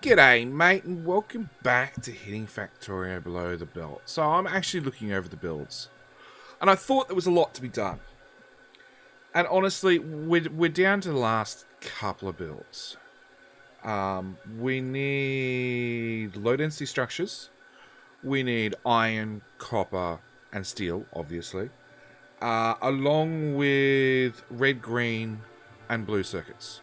G'day, mate, and welcome back to hitting Factorio below the belt. So I'm actually looking over the builds, and I thought there was a lot to be done. And honestly, we're down to the last couple of builds. We need low density structures. We need iron, copper, and steel, obviously, along with red, green, and blue circuits.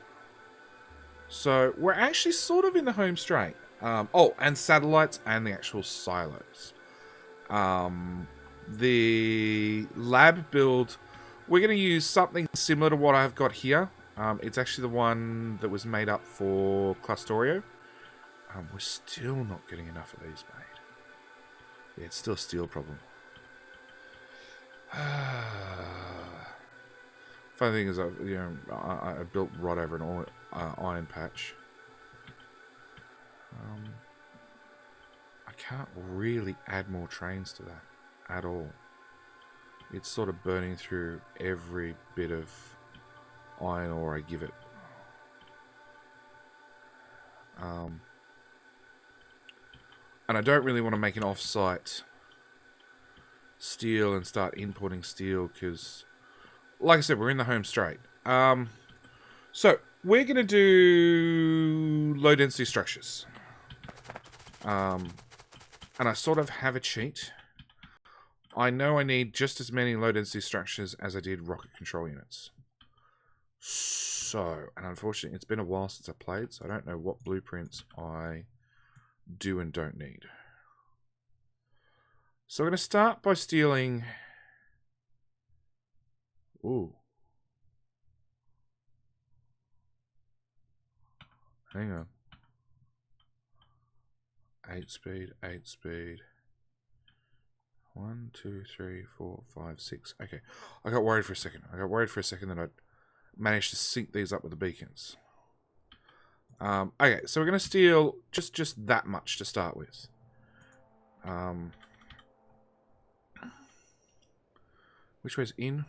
So we're actually sort of in the home straight. Oh, and satellites and the actual silos. The lab build, we're going to use something similar to what I've got here. It's actually the one that was made up for Factorio. We're still not getting enough of these made. Yeah, it's still a steel problem. Funny thing is, I built right over an iron patch. I can't really add more trains to that at all. It's sort of burning through every bit of iron ore I give it. And I don't really want to make an off-site steel and start importing steel because, like I said, we're in the home straight. So we're going to do low density structures. And I sort of have a cheat. I know I need just as many low density structures as I did rocket control units. So, and unfortunately it's been a while since I played, so I don't know what blueprints I do and don't need. So we're going to start by stealing... Ooh. Hang on. 8 speed, 8 speed. 1, 2, 3, 4, 5, 6. Okay. I got worried for a second. That I'd managed to sync these up with the beacons. Okay, so we're going to steal just that much to start with. Which way's in?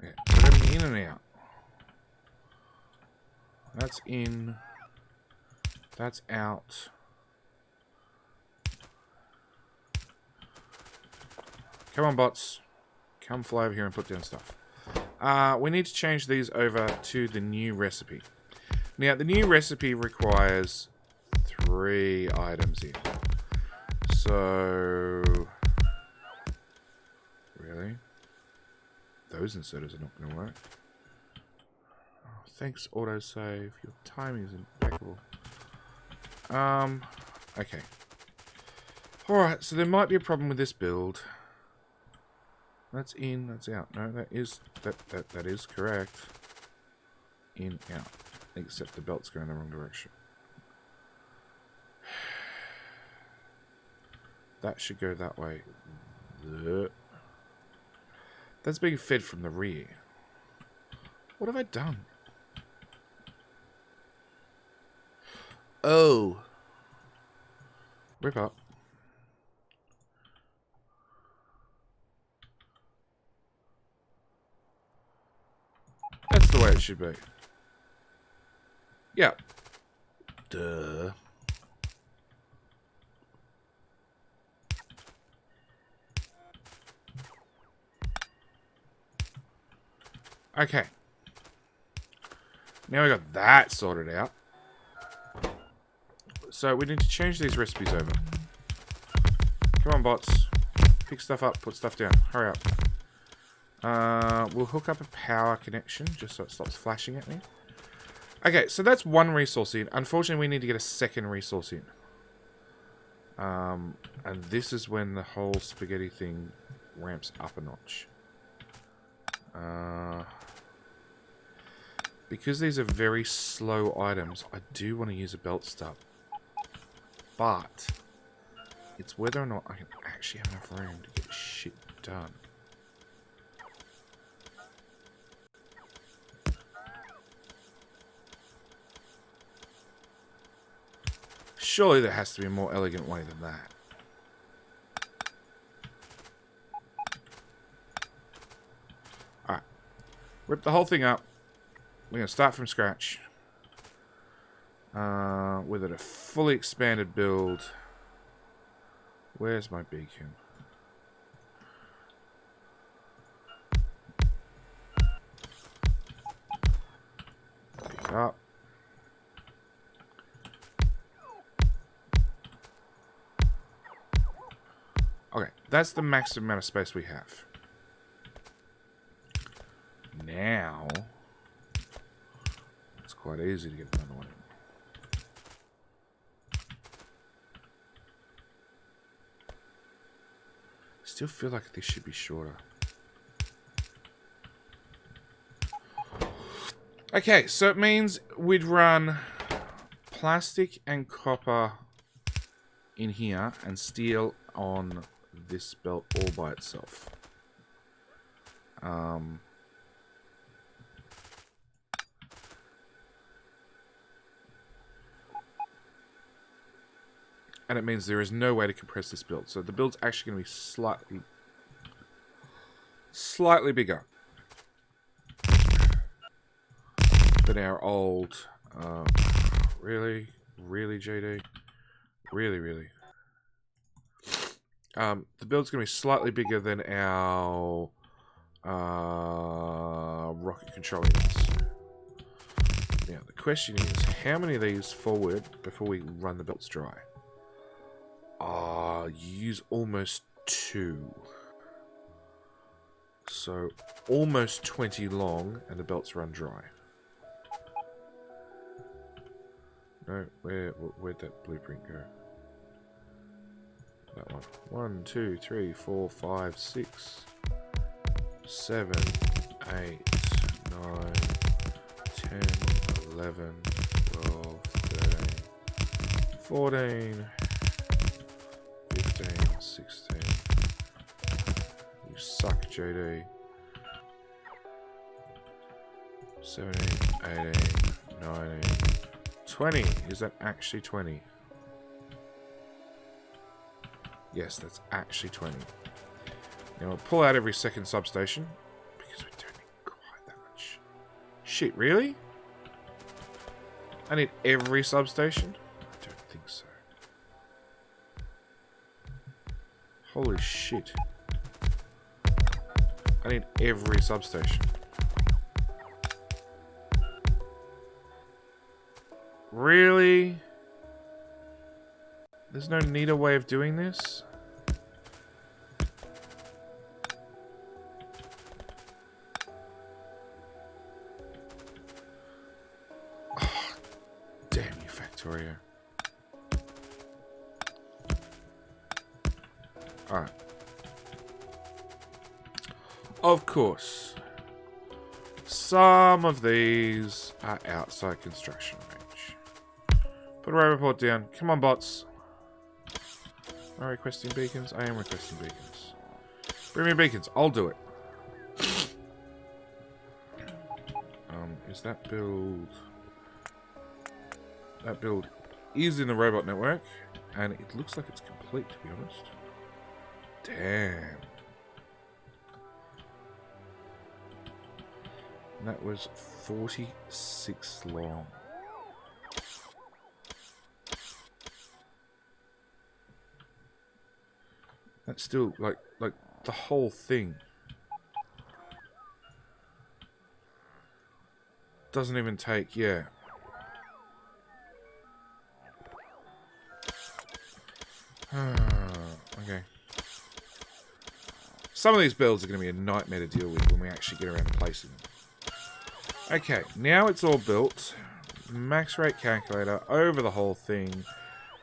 Okay, we're going in and out. That's in. That's out. Come on, bots. Come fly over here and put down stuff. We need to change these over to the new recipe. Now, the new recipe requires 3 items here. So... Really? Those inserters are not going to work. Oh, thanks, autosave. Your timing is impeccable. Okay. Alright, so there might be a problem with this build. That's in, that's out. No, that is correct. In, out. Except the belt's going the wrong direction. That should go that way. That's being fed from the rear. What have I done? Oh. Rip up. That's the way it should be. Yeah. Duh. Okay. Now we got that sorted out. So we need to change these recipes over. Come on, bots. Pick stuff up, put stuff down. Hurry up. We'll hook up a power connection just so it stops flashing at me. Okay, so that's one resource in. Unfortunately, we need to get a second resource in. And this is when the whole spaghetti thing ramps up a notch. Because these are very slow items, I do want to use a belt stub. But it's whether or not I can actually have enough room to get shit done. Surely there has to be a more elegant way than that. Alright. Rip the whole thing up. we're going to start from scratch. With a fully expanded build. Where's my beacon? Pick up. Okay, that's the maximum amount of space we have. Now, it's quite easy to get another one. Still feel like this should be shorter. Okay, so it means we'd run plastic and copper in here and steel on this belt all by itself. And it means there is no way to compress this build. So the build's actually going to be slightly bigger than our old... really, JD? Really? The build's going to be slightly bigger than our rocket control units. Now, the question is, how many of these forward before we run the belts dry? Use almost 2. So, almost 20 long, and the belts run dry. No, where'd that blueprint go? That one. 1, 2, 3, 4, 5, 6, 7, 8, 9, 10, 11, 12, 13, 14, 15, 16. You suck, JD. 17, 18, 19, 20. Is that actually 20? Yes, that's actually 20. Now we'll pull out every second substation because we don't need quite that much. Shit, really? I need every substation? I don't think so. Holy shit. I need every substation. Really? There's no neater way of doing this? Oh, damn you, Factorio. Alright. Of course, some of these are outside construction range. Put a raid report down. Come on, bots. Am I requesting beacons? I am requesting beacons. Bring me beacons. I'll do it. Is that build... That build is in the robot network. And it looks like it's complete, to be honest. Damn. And that was 46 long. That's still like the whole thing doesn't even take, yeah. Okay. Some of these builds are going to be a nightmare to deal with when we actually get around to placing them. Okay, now it's all built. Max rate calculator over the whole thing.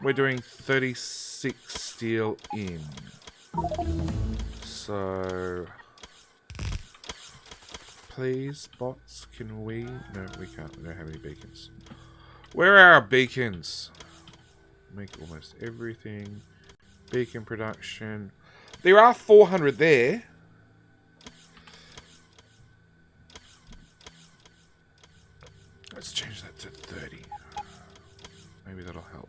We're doing 36 steel in. So, please, bots, can we... No, we can't. We don't have any beacons. Where are our beacons? Make almost everything. Beacon production. There are 400 there. Let's change that to 30. Maybe that'll help.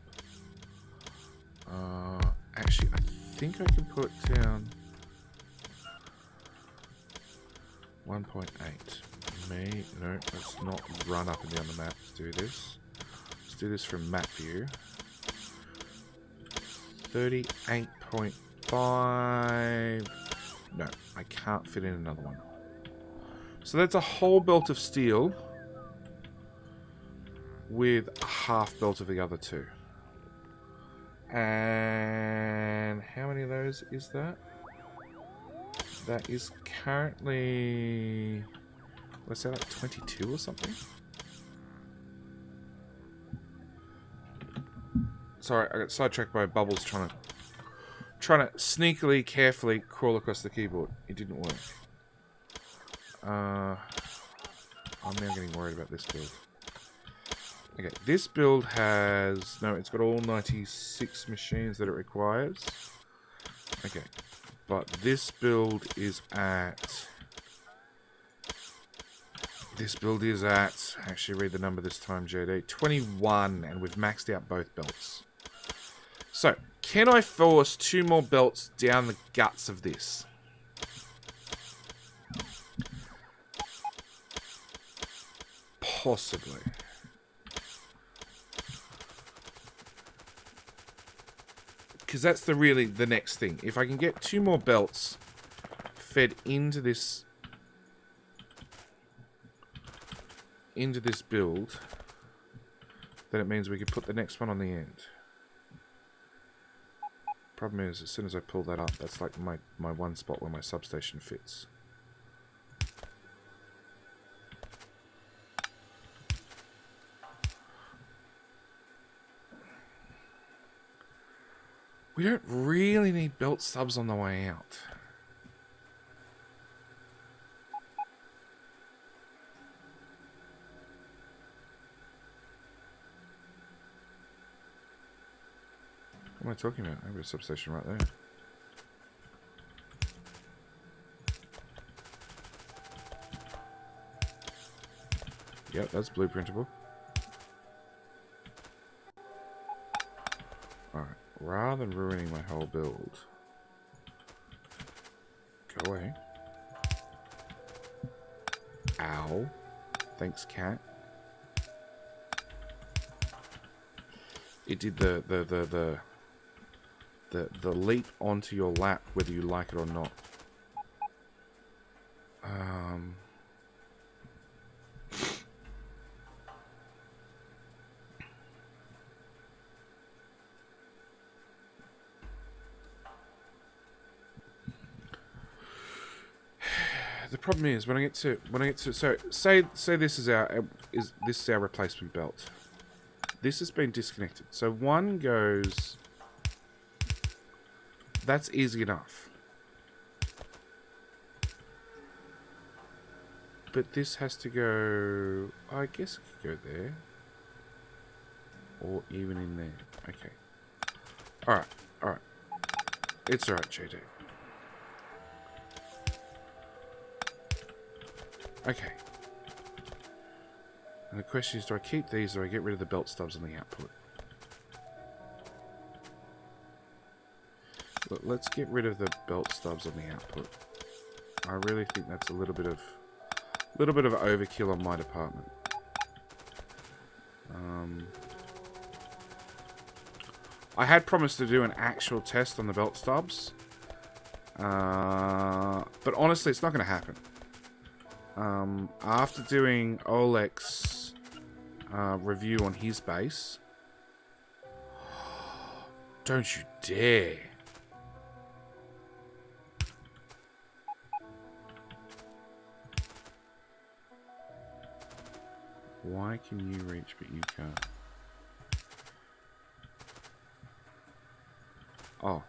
Actually, I think I can put down 1.8. me. No, let's not run up and down the map to do this. Let's do this from map view. 38.5. No, I can't fit in another one. So that's a whole belt of steel with a half belt of the other two. And how many of those is that? That is currently, let's say like 22 or something. Sorry, I got sidetracked by Bubbles trying to sneakily, carefully crawl across the keyboard. It didn't work. I'm now getting worried about this build. Okay, this build has... No, it's got all 96 machines that it requires. Okay, but this build is at... Actually, read the number this time, JD. 21, and we've maxed out both belts. So, can I force 2 more belts down the guts of this? Possibly. Because that's the next thing. If I can get 2 more belts fed into this build, then it means we could put the next one on the end. Problem is, as soon as I pull that up, that's like my one spot where my substation fits. We don't really need belt stubs on the way out. What am I talking about? I have a substation right there. Yep, that's blueprintable. Alright, rather than ruining my whole build, go away. Ow. Thanks, cat. It did the leap onto your lap, whether you like it or not. The problem is when I get to so say this is our replacement belt. This has been disconnected. So one goes. That's easy enough. But this has to go... I guess it could go there. Or even in there. Okay. Alright, alright. It's alright, JD. Okay. And the question is, do I keep these or do I get rid of the belt stubs on the output? Let's get rid of the belt stubs on the output. I really think that's a little bit of overkill on my department. I had promised to do an actual test on the belt stubs, but honestly, it's not going to happen. After doing Oleg's review on his base, don't you dare! Why can you reach but you can't? Oh.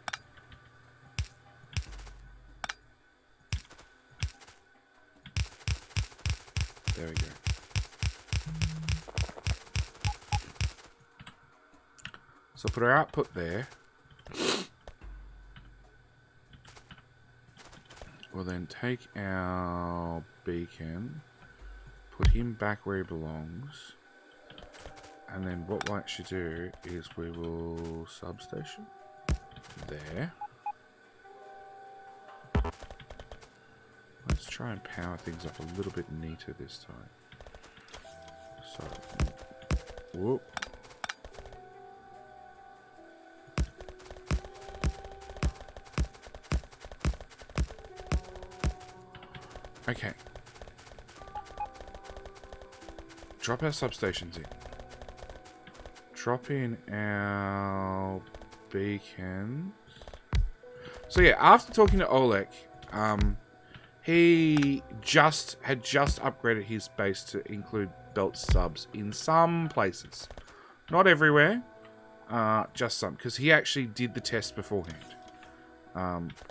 There we go. So put our output there. We'll then take our beacon, put him back where he belongs, and then what we'll actually do is we will substation there. Let's try and power things up a little bit neater this time. So, whoop. Okay. Drop our substations in. Drop in our beacons. So yeah, after talking to Oleg, he had just upgraded his base to include belt stubs in some places. Not everywhere, just some, because he actually did the test beforehand.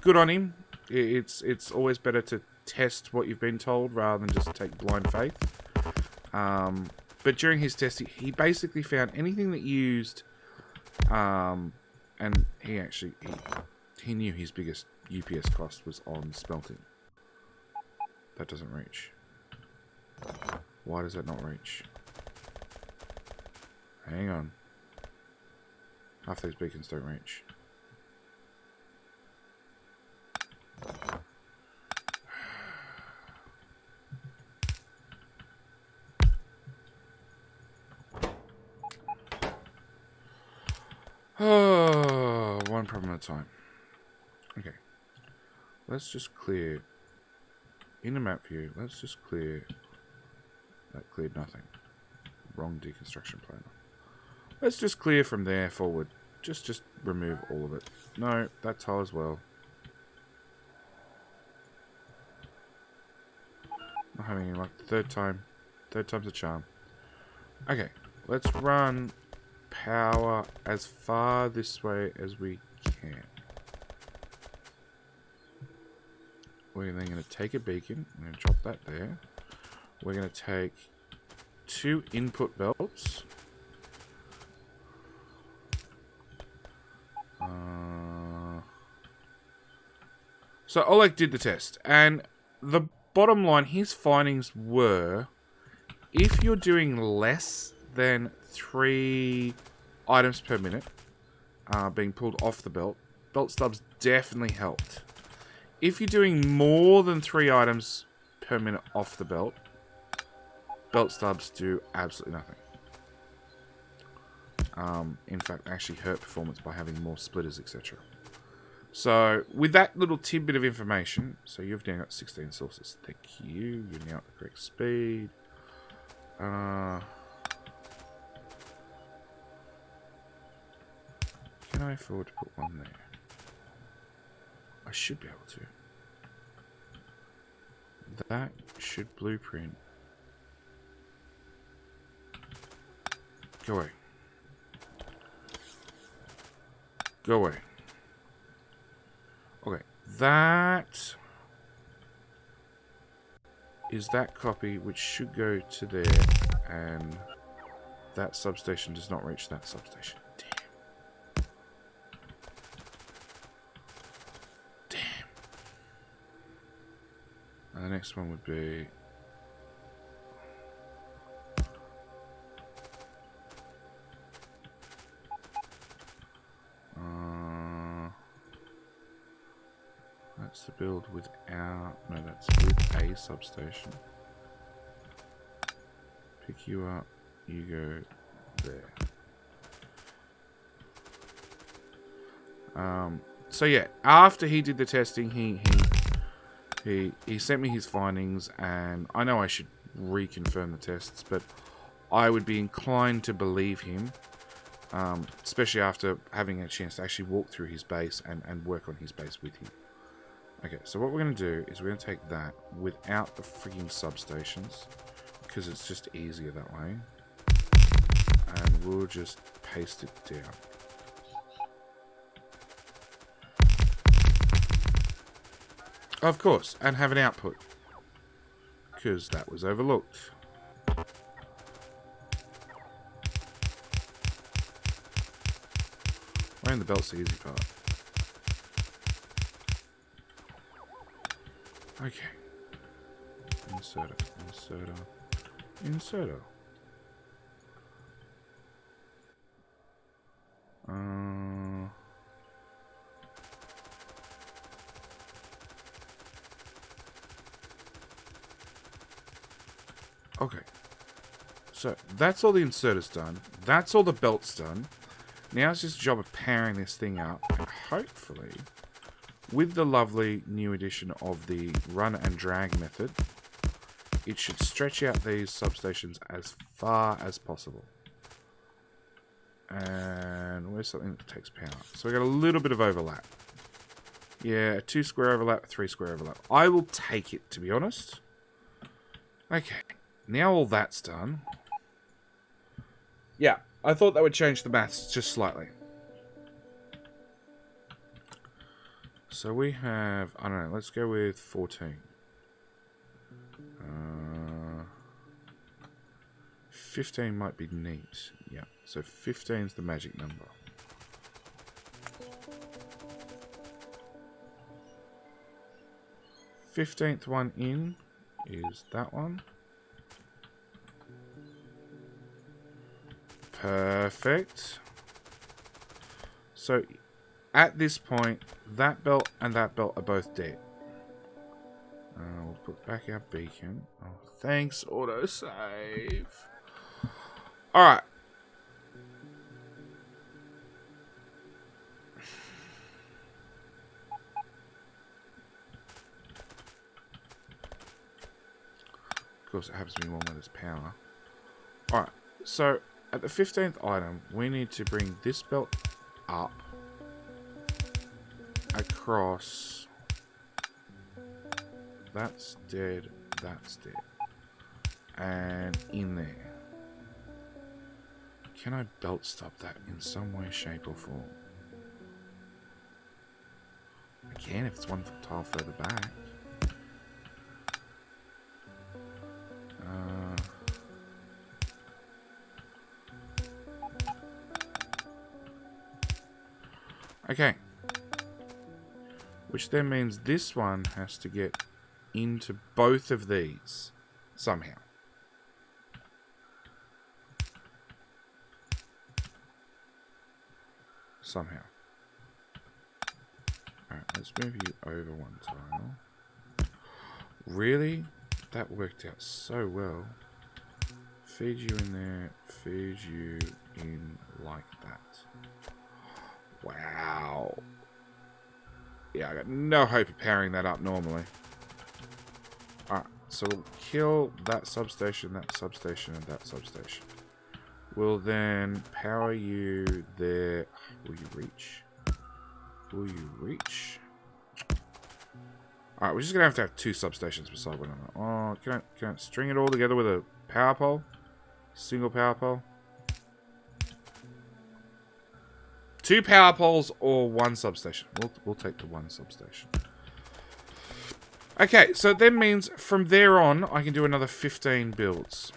Good on him. It's always better to test what you've been told rather than just take blind faith. But during his test, he basically found anything that used, and he knew his biggest UPS cost was on smelting. That doesn't reach. Why does that not reach? Hang on. Half those beacons don't reach. Oh, one problem at a time. Okay. Let's just clear. In the map view, let's just clear. That cleared nothing. Wrong deconstruction planar. Let's just clear from there forward. Just remove all of it. No, that tile as well. Not having any luck. Third time's a charm. Okay, let's run power as far this way as we can. We're then going to take a beacon. I'm going to drop that there. We're going to take 2 input belts. So Oleg did the test, and the bottom line, his findings were, if you're doing less than 3 items per minute being pulled off the belt, belt stubs definitely helped. If you're doing more than 3 items per minute off the belt, belt stubs do absolutely nothing. In fact, actually hurt performance by having more splitters, etc. So, with that little tidbit of information, so you've now got 16 sources. Thank you. You're now at the correct speed. Can I afford to put one there? I should be able to. That should blueprint. Go away. Go away. Okay, that is that copy, which should go to there, and that substation does not reach that substation. Damn. And the next one would be... that's the build without... No, that's with a substation. Pick you up, you go there. So yeah, after he did the testing, he sent me his findings, and I know I should reconfirm the tests, but I would be inclined to believe him, especially after having a chance to actually walk through his base and work on his base with him. Okay, so what we're going to do is we're going to take that without the freaking substations, because it's just easier that way, and we'll just paste it down. Of course, and have an output, because that was overlooked. Wearing the belt's the easy part. Okay. Inserter, inserter, inserter. Okay. So that's all the inserters done. That's all the belts done. Now it's just a job of powering this thing up. And hopefully, with the lovely new addition of the run and drag method, it should stretch out these substations as far as possible. And where's something that takes power? So we got a little bit of overlap. Yeah, a 2 square overlap, a 3 square overlap. I will take it, to be honest. Okay, now all that's done. Yeah, I thought that would change the maths just slightly. So we have, I don't know, let's go with 14. 15 might be neat. Yeah, so 15 is the magic number. Fifteenth one in is that one. Perfect. So at this point, that belt and that belt are both dead. We'll put back our beacon. Oh, thanks, autosave. Alright. Of course, it happens to be one where there's power. Alright, so at the 15th item, we need to bring this belt up, across. That's dead, that's dead. And in there. Can I belt stop that in some way, shape, or form? I can if it's one tile further back. Okay. Which then means this one has to get into both of these somehow. Somehow. Alright, let's move you over one tile. Really? That worked out so well. Feed you in there, feed you in like that. Wow. Yeah, I got no hope of powering that up normally. Alright, so we'll kill that substation, and that substation. We'll then power you there. Will you reach? Will you reach? Alright, we're just going to have 2 substations beside one another. Oh, can I string it all together with a power pole? Single power pole? 2 power poles or 1 substation. We'll take the 1 substation. Okay, so that means from there on, I can do another 15 builds.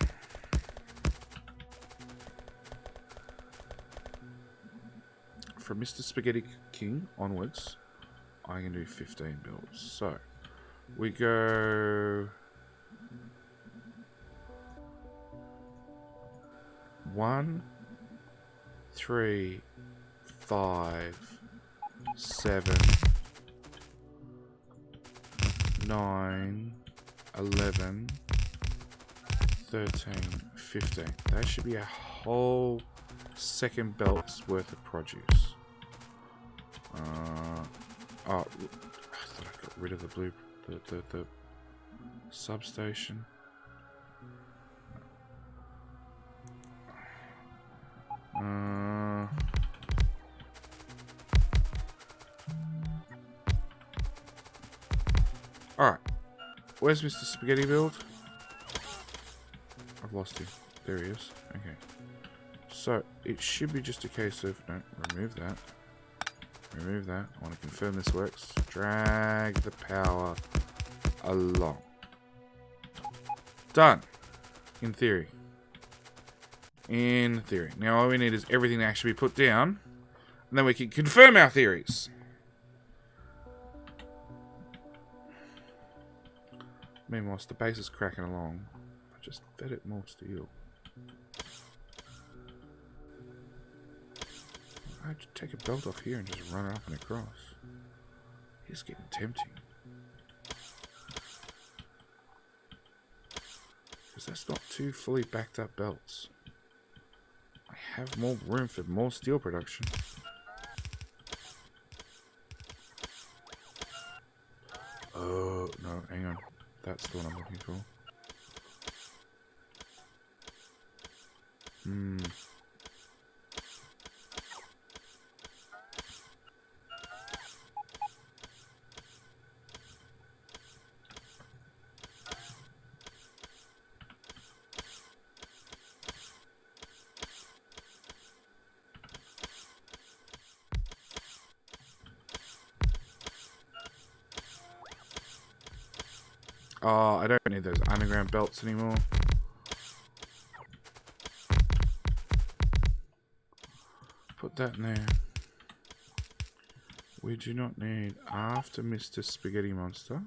From Mr. Spaghetti King onwards, I can do 15 builds. So, we go 1, 3, 5, 7, 9, 11, 13, 15. That should be a whole second belt's worth of produce. Oh, I thought I got rid of the the substation. Alright. Where's Mr. Spaghetti Build? I've lost him. There he is. Okay. So, it should be just a case of... No, remove that. Remove that. I want to confirm this works. Drag the power along. Done. In theory. In theory. Now all we need is everything to actually be put down. And then we can confirm our theories. Meanwhile, the base is cracking along. I just fed it more steel. I'd take a belt off here and just run it up and across. It's getting tempting. Because that's not two fully backed up belts. I have more room for more steel production. Oh, no, hang on. That's the one I'm looking for. Oh, I don't need those underground belts anymore. Put that in there. We do not need, after Mr. Spaghetti Monster,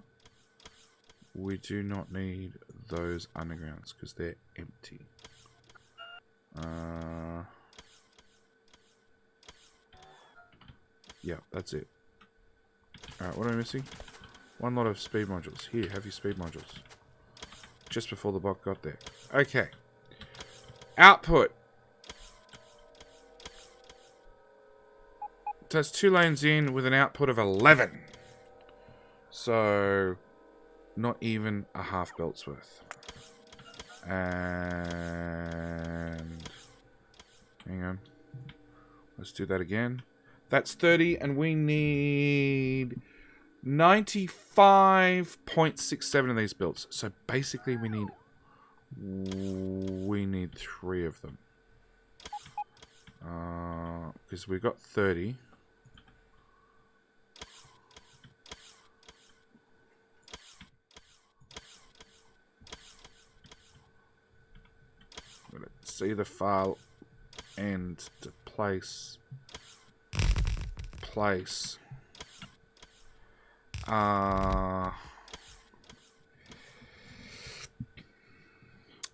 we do not need those undergrounds because they're empty. Yeah, that's it. Alright, what am I missing? One lot of speed modules. Here, have your speed modules. Just before the bot got there. Okay. Output. That's 2 lanes in with an output of 11. So, not even a half belt's worth. And... hang on. Let's do that again. That's 30, and we need 95.67 of these belts. So basically we need 3 of them. Because we've got 30. Let's see the file and to place. I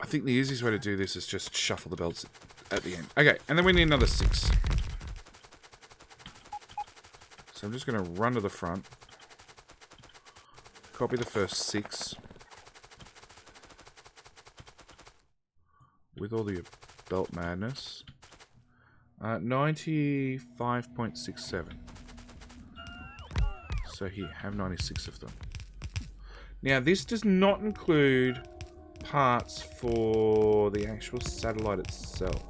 think the easiest way to do this is just shuffle the belts at the end. Okay, and then we need another 6. So I'm just going to run to the front. Copy the first 6. With all the belt madness. 95.67. So here, have 96 of them. Now, this does not include parts for the actual satellite itself.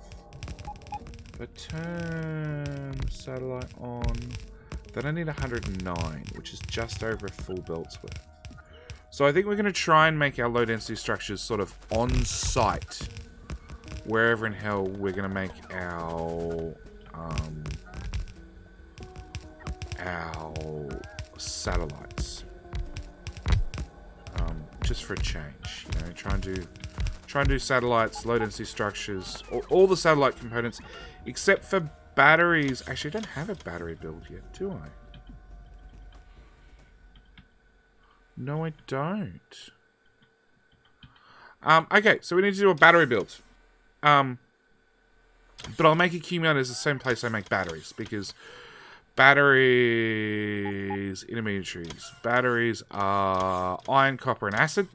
But turn satellite on. Then I need 109, which is just over a full belt's worth. So I think we're going to try and make our low density structures sort of on site. Wherever in hell we're going to make our satellites. Just for a change, you know, try and do satellites, low density structures, all the satellite components, except for batteries. Actually, I don't have a battery build yet, do I? No, I don't. Okay, so we need to do a battery build. But I'll make accumulators the same place I make batteries, because batteries, intermediaries. Batteries are iron, copper, and acid.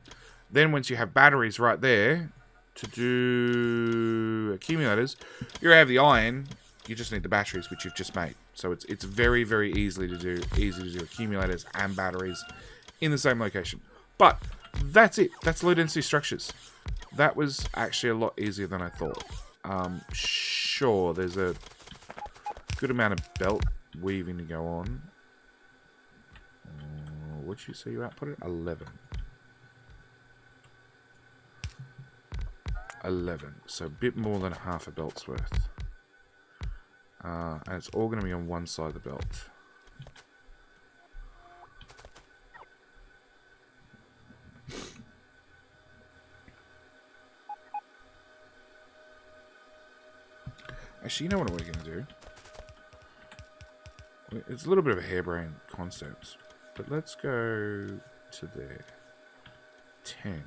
Then once you have batteries right there to do accumulators, you have the iron. You just need the batteries, which you've just made. So it's very, very easy to do accumulators and batteries in the same location. But that's it. That's low density structures. That was actually a lot easier than I thought. Sure, there's a good amount of belt weaving to go on. What'd you say you output it? 11. 11. So a bit more than half a belt's worth. And it's all going to be on one side of the belt. Actually, you know what we're going to do? It's a little bit of a harebrained concept, but let's go to there. 10.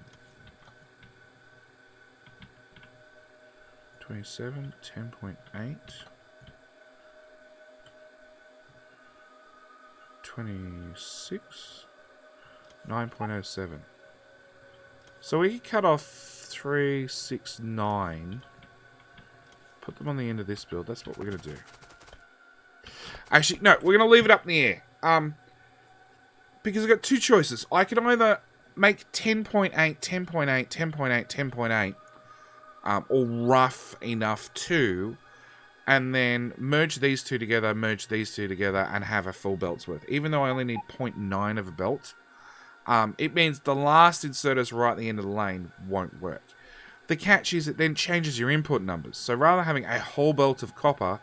27, 10.8. 26, 9.07. So we cut off 3, 6, 9. Put them on the end of this build. That's what we're going to do. Actually, no, we're going to leave it up in the air. Because I've got two choices. I can either make 10.8, 10.8, 10.8, 10.8, or rough enough to, and then merge these two together, and have a full belt's worth. Even though I only need 0.9 of a belt, it means the last inserters right at the end of the lane won't work. The catch is it then changes your input numbers. So rather than having a whole belt of copper,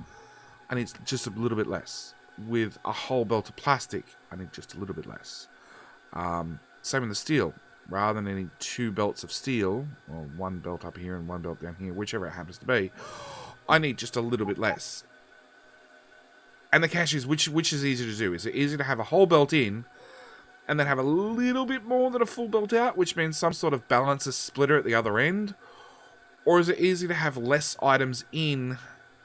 I need just a little bit less. With a whole belt of plastic, I need just a little bit less. Same with the steel. Rather than needing 2 belts of steel, or 1 belt up here and 1 belt down here, whichever it happens to be, I need just a little bit less. And the catch is, which is easier to do? Is it easier to have a whole belt in, and then have a little bit more than a full belt out, which means some sort of balancer splitter at the other end? Or is it easier to have less items in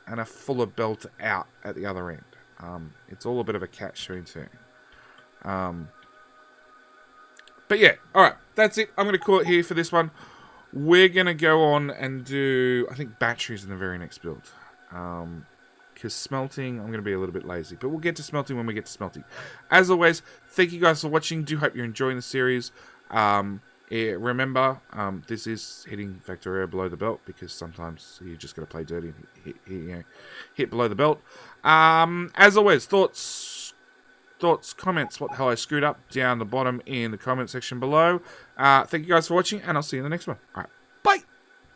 and a fuller belt out at the other end? It's all a bit of a catch-22. But yeah, alright, that's it. I'm going to call it here for this one. We're going to go on and do, I think, batteries in the very next build. Because smelting, I'm going to be a little bit lazy. But we'll get to smelting when we get to smelting. As always, thank you guys for watching. Do hope you're enjoying the series. Remember, this is hitting Factorio below the belt, because sometimes you just got to play dirty and hit below the belt. As always, thoughts, comments, what the hell I screwed up, down the bottom in the comment section below. Thank you guys for watching, and I'll see you in the next one. All right.